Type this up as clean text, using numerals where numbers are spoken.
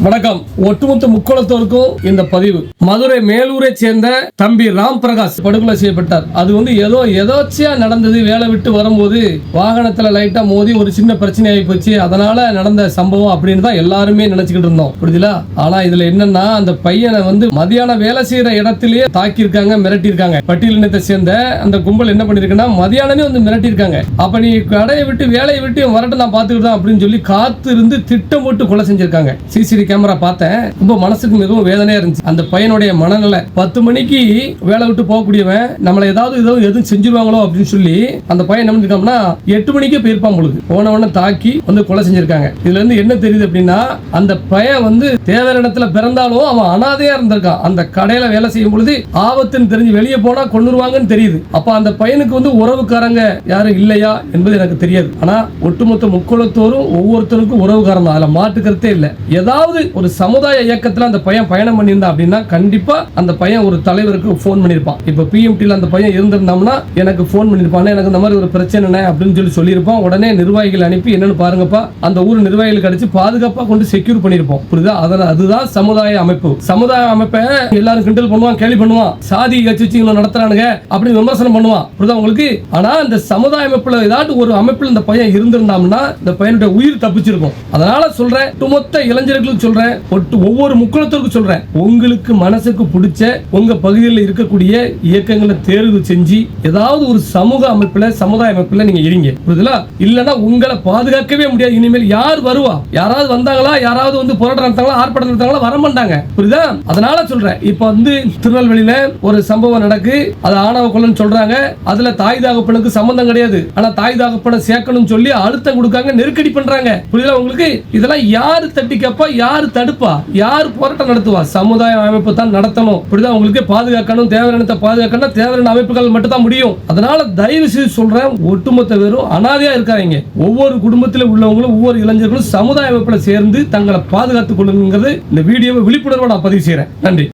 வணக்கம். ஒட்டுமொத்த முக்கோணத்தோருக்கும் இந்த பதிவு. மதுரை மேலூரை சேர்ந்த தம்பி ராம் பிரகாஷ் படுகொலை செய்யப்பட்டார். அது எதோச்சியா நடந்தது. வேலை விட்டு வரும்போது வாகனத்துல லைட்டா மோதி ஒரு சின்ன பிரச்சனை ஆகி போச்சு, அதனால நடந்த சம்பவம் அப்படின்னு தான் எல்லாருமே நினைச்சுக்கிட்டு இருந்தோம். புரியுதுல? ஆனா இதுல என்னன்னா, அந்த பையனை மதியானம் வேலை செய்யற இடத்திலேயே தாக்கியிருக்காங்க, மிரட்டியிருக்காங்க. பட்டியலினத்தை சேர்ந்த அந்த கும்பல் என்ன பண்ணிருக்குன்னா, மதியானமே மிரட்டி இருக்காங்க. அப்ப நீ கடையை விட்டு வேலையை விட்டு வரட்டு நான் பாத்துக்கிட்டு தான் அப்படின்னு சொல்லி காத்து இருந்து திட்டம் போட்டு கொலை செஞ்சிருக்காங்க. சிசிடிவி கேமரா பார்த்தேன். ரொம்ப மனசுக்கு மிகவும் வேதனையா இருந்துச்சு. அந்த பையனுடைய மனநிலை 10 மணிக்கு வேலை விட்டு போகக்கூடியவன் நம்மளை எதுவும் செஞ்சிருவாங்களோ அப்படின்னு சொல்லி அந்த பையன் என்ன பண்ணிருக்காங்கன்னா 8 மணிக்கே போயிருப்பான் பொழுது போனவன தாக்கி கொலை செஞ்சிருக்காங்க. இதுல இருந்து என்ன தெரியுது அப்படின்னா, அந்த பையன் தேவையான இடத்துல பிறந்தாலும் அவன் அனாதையா இருந்திருக்கான். அந்த கடையில வேலை செய்யும் பொழுது ஆபத்துன்னு தெரிஞ்சு வெளியே போனா கொன்னுருவாங்கன்னு தெரியுது. அப்ப அந்த பையனுக்கு உறவுக்காரங்க யாரும் இல்லையா என்பது எனக்கு தெரியாது. ஆனா ஒட்டுமொத்த முக்குளத்தோரும் ஒவ்வொருத்தருக்கும் உறவுக்காரன் தான், அதுல மாற்றுக்கிறதே இல்லை. ஏதாவது ஒரு சமுதாய இயக்கத்துல அந்த பையன் பயணம் பண்ணியிருந்தா அப்படின்னா கண்டிப்பா அந்த பையன் ஒரு தலைவருக்கு போன் பண்ணிருப்பான். இப்ப பிஎம்டில அந்த பையன் இருந்திருந்தோம்னா எனக்கு போன் பண்ணிருப்பான், எனக்கு இந்த மாதிரி ஒரு பிரச்சனை அப்படின்னு சொல்லியிருப்பான். உடனே நிர்வாகிகள் அனுப்பி என்னன்னு பாருங்கப்பா, அந்த ஊர் நிர்வாகிகள் அடிச்சு பாதுகாப்பா கொண்டு செக்யூர் பண்ணிருப்போம். புரியுதா? அதுதான் சமுதாய அமைப்பு. சமுதாய அமைப்பை எல்லாரும் கிண்டல் பண்ணுவான், கேலி பண்ணுவான், சாதி கட்சி நடத்துறானுங்க அப்படின்னு விமர்சனம் பண்ணுவான். புரியுதா உங்களுக்கு? ஆனா இந்த சமுதாய அமைப்புல ஏதாவது ஒரு அமைப்புல இந்த பையன் இருந்திருந்தாம்னா இந்த பையனுடைய உயிர் தப்பிச்சிருக்கும். அதனால சொல்றேன், ஒட்டுமொத்த இளைஞர்களுக்கு சொல்றேன், ஒவ்வொரு முக்குளத்திற்கும் சொல்றேன், உங்களுக்கு மனசுக்கு பிடிச்ச உங்க பகுதியில் இருக்கக்கூடிய இயக்கங்களை தேர்வு செஞ்சு ஏதாவது ஒரு சமூக அமைப்புல சமுதாய அமைப்புல நீங்க இருங்க. புரியுதுல? இல்லனா உங்களை பாதுகாக்கவே முடியாது. இனிமேல் யார் வருவா? யாராவது வந்தாங்களா? யாராவது போராட்டம் நடத்தாங்களா? ஆர்ப்பாட்டம் நடத்தாங்களா? வர மாட்டாங்க. புரியுதா? அதனால சொல்றேன், இப்ப திருநெல்வேலியில ஒரு சம்பவம் நடக்கு, அது ஆணவ கொலைன்னு சொல்றாங்க. அதுல தாய் தகப்பனுக்கு சம்பந்தம் கிடையாது. ஆனா தாய் தகப்பனை சேர்க்கணும்னு சொல்லி அழுத்தம் கொடுக்காங்க, நெருக்கடி பண்றாங்க. புரியுதா உங்களுக்கு? இதெல்லாம் யாரு தட்டி கேப்பா? யாரு தடுப்பா? யார் போராட்டம் நடத்துவா? சமுதாய அமைப்பு தான் நடத்தணும். புரியுதா? உங்களுக்கு பாதுகாக்கணும், தேவையான பாதுகாக்கணும், தேவையான அமைப்புகள் மட்டும் தான் முடியும். அதனால தயவு செய்து சொல்றேன், ஒட்டுமொத்த பேரும் அனாதையா இருக்காங்க. ஒவ்வொரு குடும்பத்தில் உள்ளவங்களும் ஒவ்வொரு இளைஞர்களும் சமுதாய அமைப்புல சேர்ந்து தங்களை பாதுகாத்துக் கொள்ளுங்கிறது இந்த வீடியோவை விழிப்புணர்வை நான் பதிவு செய்யறேன். நன்றி.